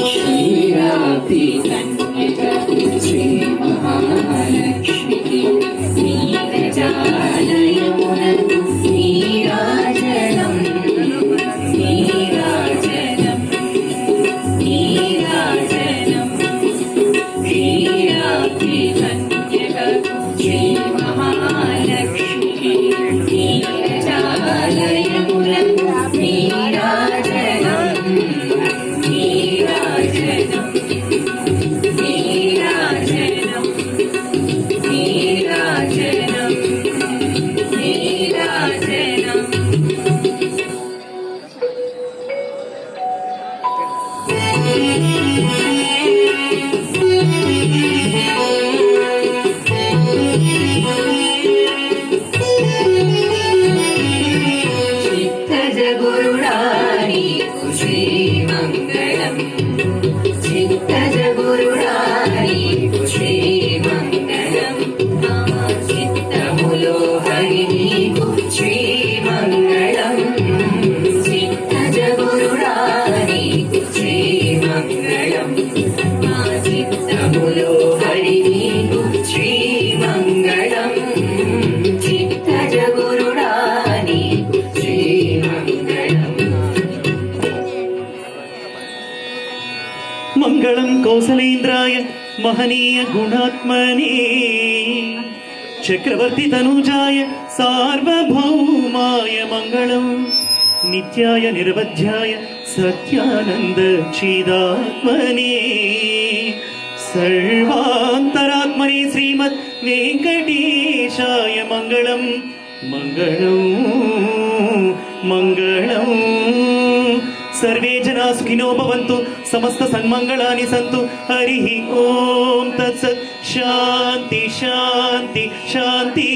శ్రీరాత్రి కన్యక శ్రీ మహాలక్ష్మికి నీరజాలయమునందు నీరాజనం నీరాజనం నీరాజనం శ్రీరాత్రి కన్యక శ్రీ మహాలక్ష్మికి నీరజాలయమునందు నీరాజనం చిత్తజగురుడాని శ్రీమంగళం చిత్తజగురుడాని శ్రీమంగళం చిత్తములో హరి నీకు శ్రీమంగళం చిత్తజగురుడాని శ్రీమంగళం చిత్తములో హరి నీకు శ్రీమంగళం చిత్తజగురుడాని శ్రీమంగళం మంగళం కౌసలేంద్రాయ మహనీయ గుణాత్మనే చక్రవర్తి తనూజాయ సార్వభౌమాయ మంగళం నిత్యాయ నిరవధ్యాయ సత్యానంద చిదాత్మనే సర్వాంతరాత్మనే శ్రీమద్ వెంకటేశాయ మంగళం మంగళం మంగళం सर्वे जना सुखिनो भवन्तु समस्त सन्मंगलानि सन्तु हरि ओम तत्सत् शांति शांति शांति।